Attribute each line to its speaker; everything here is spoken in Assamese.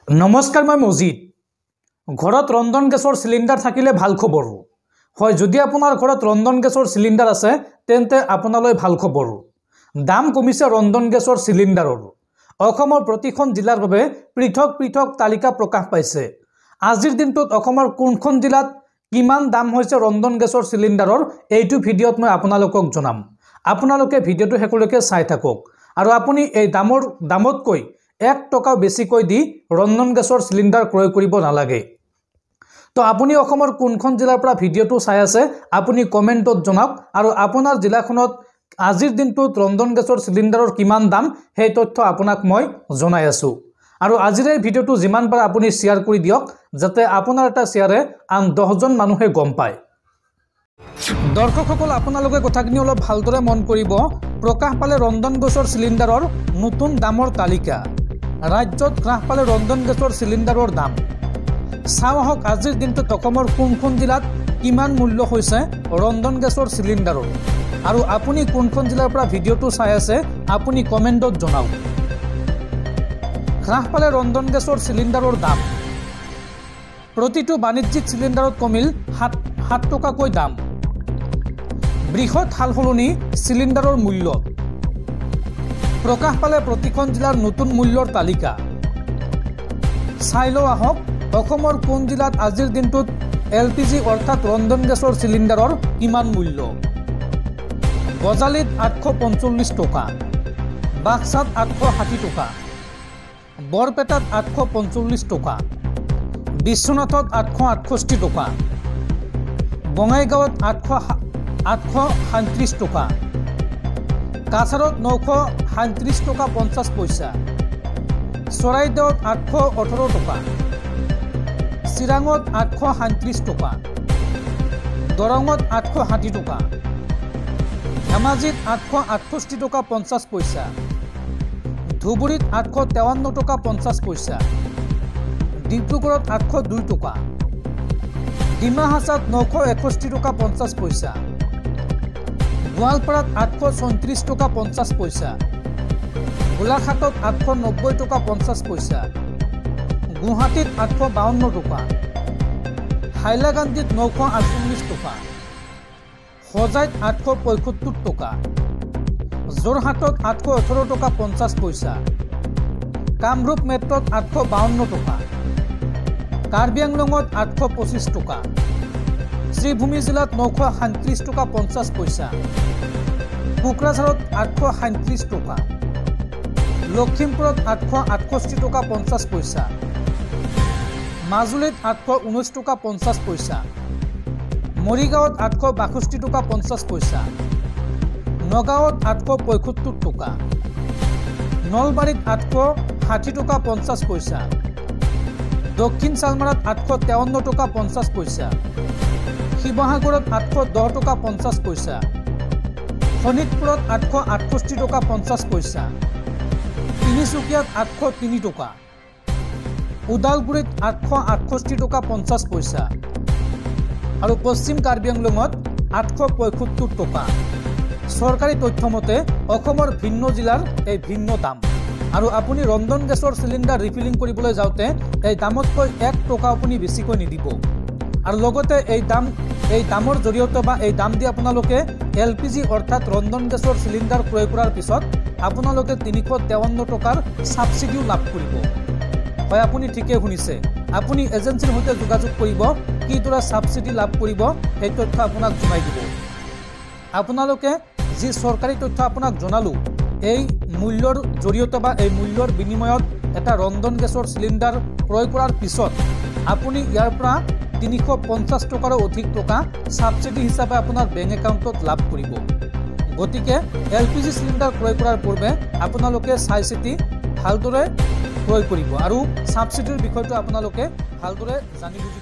Speaker 1: नमस्कार मैं मजिद घरत रंधन गैसर सिलिंडार थाकिले भाल खबर হয় যদি আপোনাৰ ঘৰত ৰন্ধন গেছৰ সিলিন্ডাৰ আছে তেন্তে আপোনালৈ ভাল খবৰ দাম কমিছে ৰন্ধন গেছৰ সিলিন্ডাৰৰ অসমৰ প্ৰতিখন জিলাৰ বাবে পৃথক পৃথক তালিকা প্ৰকাশ পাইছে আজিৰ দিনটোত অসমৰ কোনখন জিলাত কিমান দাম হৈছে ৰন্ধন গেছৰ সিলিন্ডাৰৰ এইটো ভিডিঅ'ত মই আপোনালোকক জনাম আপোনালোকে ভিডিঅ'টো হেকলৈকে চাই থাকক আৰু আপুনি এই দামতকৈ 1 টকা বেছিকৈ দি ৰন্ধন গেছৰ সিলিন্ডাৰ ক্ৰয় কৰিব নালাগে তো আপুনি অসমৰ কোনখন জিলাৰ পৰা ভিডিঅ'টো চাই আছে আপুনি কমেন্টত জনাওক আৰু আপোনাৰ জিলাখনত আজিৰ দিনটোত ৰন্ধন গেছৰ সিলিন্ডাৰৰ কিমান দাম সেই তথ্য আপোনাক মই জনাই আছো আৰু আজিৰ এই ভিডিঅ'টো যিমান পাৰে আপুনি শেয়াৰ কৰি দিয়ক যাতে আপোনাৰ এটা শেয়াৰে আন 10 জন মানুহে গম পায় দৰ্শকসকল আপোনালোকে কথাখিনি অলপ ভালদৰে মন কৰিব প্ৰকাশ পালে ৰন্ধন গেছৰ সিলিন্ডাৰৰ নতুন দামৰ তালিকা ৰাজ্যত হ্ৰাস পালে ৰন্ধন গেছৰ সিলিন্ডাৰৰ দাম চাওহক আজিৰ দিনটোত অসমৰ কোনখন জিলাত কিমান মূল্য হৈছে ৰন্ধন গেছৰ সিলিন্ডাৰৰ আৰু আপুনি কোনখন জিলাৰ পৰা ভিডিঅ'টো চাই আছে আপুনি কমেন্টত জনাওক হ্ৰাস পালে ৰন্ধন গেছৰ সিলিন্ডাৰৰ দাম প্ৰতিটো বাণিজ্যিক সিলিন্ডাৰত কমিল 7 টকাকৈ দাম বৃহৎ হালসলনি সিলিন্ডাৰৰ মূল্য প্ৰকাশ পালে প্ৰতিখন জিলাৰ নতুন মূল্যৰ তালিকা চাই লও আহক অসমৰ কোন জিলাত আজিৰ দিনটোত এলপিজি অৰ্থাৎ ৰন্ধন গেছৰ সিলিন্ডাৰৰ কিমান মূল্য বজালিত 845 টকা বাক্সাত 860 টকা বৰপেটাত 845 টকা বিশ্বনাথত 868 টকা বঙাইগাঁৱত 837 টকা কাছাৰত 937 টকা 50 পইচা চৰাইদেউত 818 টকা চিৰাঙত 837 টকা দৰঙত 860 টকা ধেমাজিত 868 টকা 50 পইচা ধুবুৰীত 853 টকা 50 পইচা ডিব্ৰুগড়ত 802 টকা ডিমা হাছাত 961 টকা 50 পইচা গোৱালপাৰাত 834 টকা 50 পইচা গোলাঘাটত 890 টকা 50 পইচা গুৱাহাটীত 852 টকা হাইলাকান্দিত 948 টকা হজাইত 875 টকা যোৰহাটত 818 টকা 50 পইচা কামৰূপ মেট্ৰত 852 টকা কাৰ্বি আংলঙত 825 টকা শ্ৰীভূমি জিলাত 937 টকা 50 পইচা কোকৰাঝাৰত 837 টকা লখিমপুৰত 868 টকা 50 পইচা মাজুলীত 819 টকা 50 পইচা মৰিগাঁৱত 862 টকা 50 পইচা নগাঁৱত 875 টকা নলবাৰীত 860 টকা 50 পইচা দক্ষিণ চালমাৰাত 853 টকা 50 পইচা শিৱসাগৰত 810 টকা 50 পইচা শোণিতপুৰত 868 টকা 50 পইচা তিনিচুকীয়াত 803 টকা উদালগুৰিত 868 টকা 50 পইচা আৰু পশ্চিম কাৰ্বি আংলঙত 875 টকা চৰকাৰী তথ্য মতে অসমৰ ভিন্ন জিলাৰ এই ভিন্ন দাম আৰু আপুনি ৰন্ধন গেছৰ সিলিন্ডাৰ ৰিফিলিং কৰিবলৈ যাওঁতে এই দামতকৈ 1 টকা আপুনি বেছিকৈ নিদিব আৰু লগতে এই দামৰ জৰিয়তে বা এই দাম দি আপোনালোকে এলপিজি অৰ্থাৎ ৰন্ধন গেছৰ সিলিন্ডাৰ ক্ৰয় কৰাৰ পিছত আপোনালোকে 353 টকাৰ সাবসিডিও লাভ কৰিব হয় আপুনি ঠিকে শুনিছে আপুনি এজেন্সিৰ সৈতে যোগাযোগ কৰিব কি দৰে সাবসিডি লাভ কৰিব এই তথ্য আপোনাক জনাই দিব আপোনালোকে যি চৰকাৰী তথ্য আপোনাক জনালো এই মূল্যৰ জৰিয়তে বা এই মূল্যৰ বিনিময়ত এটা ৰন্ধন গেছৰ সিলিন্ডাৰ ক্ৰয় কৰাৰ পিছত আপুনি ইয়াৰ পৰা 350 টকাৰ অধিক টকা সাবসিডি হিচাপে আপোনাৰ বেংক একাউণ্টত লাভ কৰিব গতিকে এলপিজি সিলিন্ডাৰ ক্ৰয় কৰাৰ পূৰ্বে আপোনালোকে চাই চিতি ভালদৰে ক্ৰয় কৰিব আৰু সাবসিডিৰ বিষয়টো আপোনালোকে ভালদৰে জানি বুজি